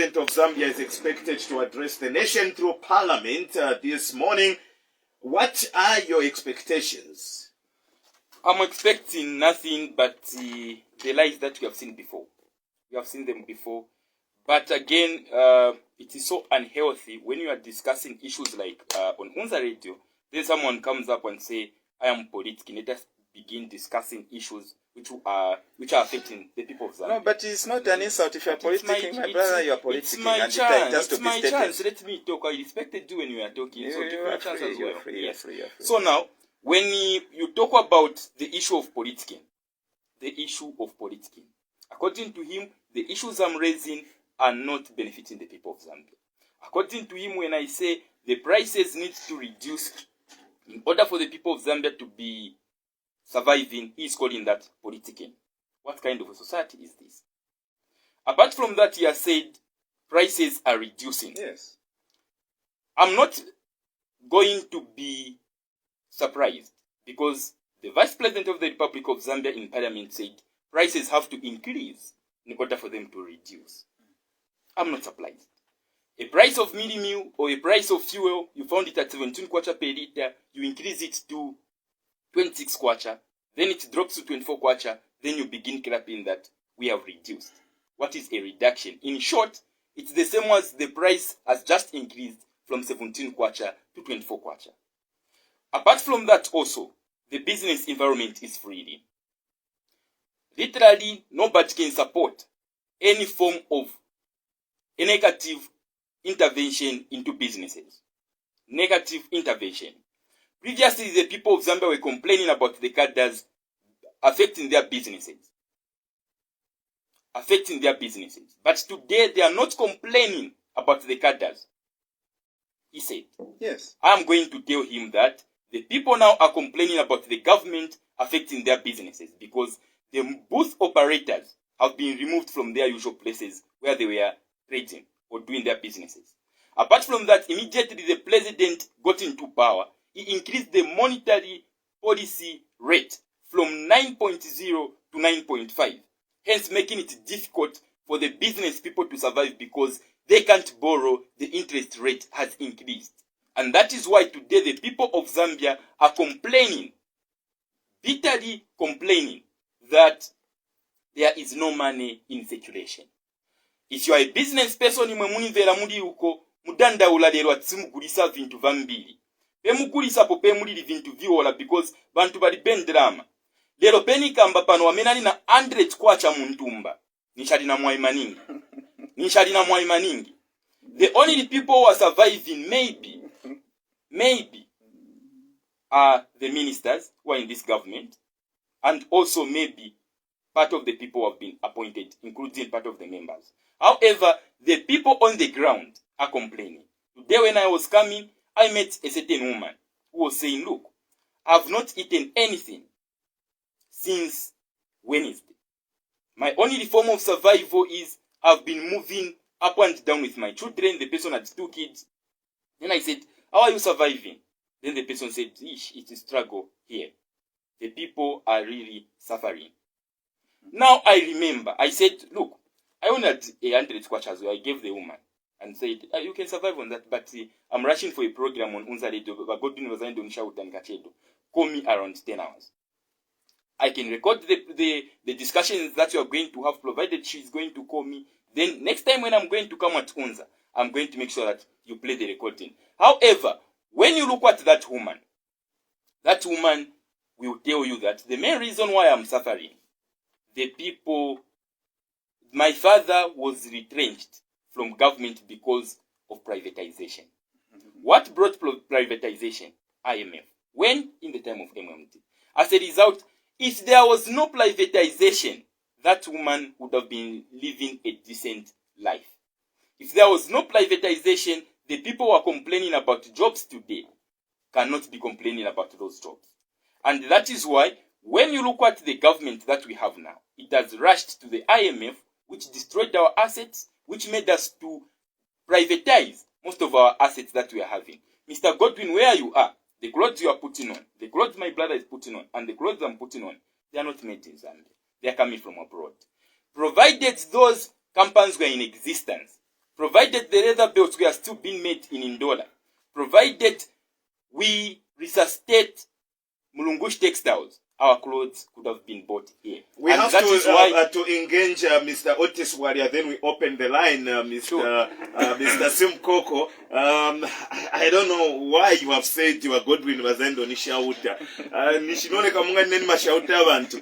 The President of Zambia is expected to address the nation through Parliament this morning. What are your expectations? I'm expecting nothing but the lies that we have seen before. We have seen them before. But again, it is so unhealthy when you are discussing issues like on Unza Radio, then someone comes up and say, I am political. Let us begin discussing issues which are affecting the people of Zambia. No, but it's not an insult if you are politicking. My brother, you are politicking. It's my chance. It's my chance. Let me talk. I respected you when you are talking. So give me a chance as well. You're free. So now, when you talk about the issue of politicking, according to him, the issues I'm raising are not benefiting the people of Zambia. According to him, when I say the prices need to reduce in order for the people of Zambia to be surviving, he is calling that politicking. What kind of a society is this? Apart from that, he has said prices are reducing. Yes. I'm not going to be surprised because the Vice President of the Republic of Zambia in Parliament said prices have to increase in order for them to reduce. I'm not surprised. A price of mini meal or a price of fuel, you found it at 17 kwacha per liter, you increase it to 26 kwacha, then it drops to 24 kwacha, then you begin clapping that we have reduced. What is a reduction? In short, it's the same as the price has just increased from 17 kwacha to 24 kwacha. Apart from that also, the business environment is freely. Literally, nobody can support any form of a negative intervention into businesses. Negative intervention. Previously, the people of Zambia were complaining about the cadres affecting their businesses. But today, they are not complaining about the cadres. He said, yes. I am going to tell him that the people now are complaining about the government affecting their businesses because the booth operators have been removed from their usual places where they were trading or doing their businesses. Apart from that, immediately the president got into power, he increased the monetary policy rate from 9.0 to 9.5, hence making it difficult for the business people to survive because they can't borrow, the interest rate has increased. And that is why today the people of Zambia are complaining, bitterly complaining, that there is no money in circulation. If you are a business person, munivera muli uko, mudandaula lero atsimugulisa vintu vambili. Pemugulisa po pemulili vintu viola because bantu bali bendrama. Lero peni kamba pano wamenani na 100 kwacha muntumba. Nishali na mwai maningi. The only people who are surviving maybe are the ministers who are in this government, and also maybe part of the people who have been appointed, including part of the members. However, the people on the ground are complaining. Today when I was coming, I met a certain woman who was saying, look, I've not eaten anything since Wednesday. My only form of survival is I've been moving up and down with my children. The person had 2 kids. Then I said, how are you surviving? Then the person said, it's a struggle here. The people are really suffering. Now I remember, I said, look, I only had 100 kwacha, I gave the woman and said, you can survive on that, but I'm rushing for a program on Unza Radio, but God was going to call me around 10 hours. I can record the discussions that you are going to have, provided she's going to call me. Then next time when I'm going to come at Unza, I'm going to make sure that you play the recording. However, when you look at that woman will tell you that the main reason why I'm suffering, the people, my father was retrenched from government because of privatization. What brought privatization? IMF. When? In the time of MMT. As a result, if there was no privatization, that woman would have been living a decent life. If there was no privatization, the people who are complaining about jobs today cannot be complaining about those jobs. And that is why, when you look at the government that we have now, it has rushed to the IMF, which destroyed our assets, which made us to privatize most of our assets that we are having. Mr. Godwin, where you are, the clothes you are putting on, the clothes my brother is putting on, and the clothes I'm putting on, they are not made in Zambia. They are coming from abroad. Provided those companies were in existence, provided the leather belts were still being made in Ndola, provided we resuscitate Mulungush textiles, our clothes could have been bought here. We and have that to, is why to engage Mr. Otis Warrior, then we open the line, Mr. Sure. Mr. Simukoko. I don't know why you have said you are Godwin Bazendo Nishauta. Nishinone kamunga neni mashauta abantu.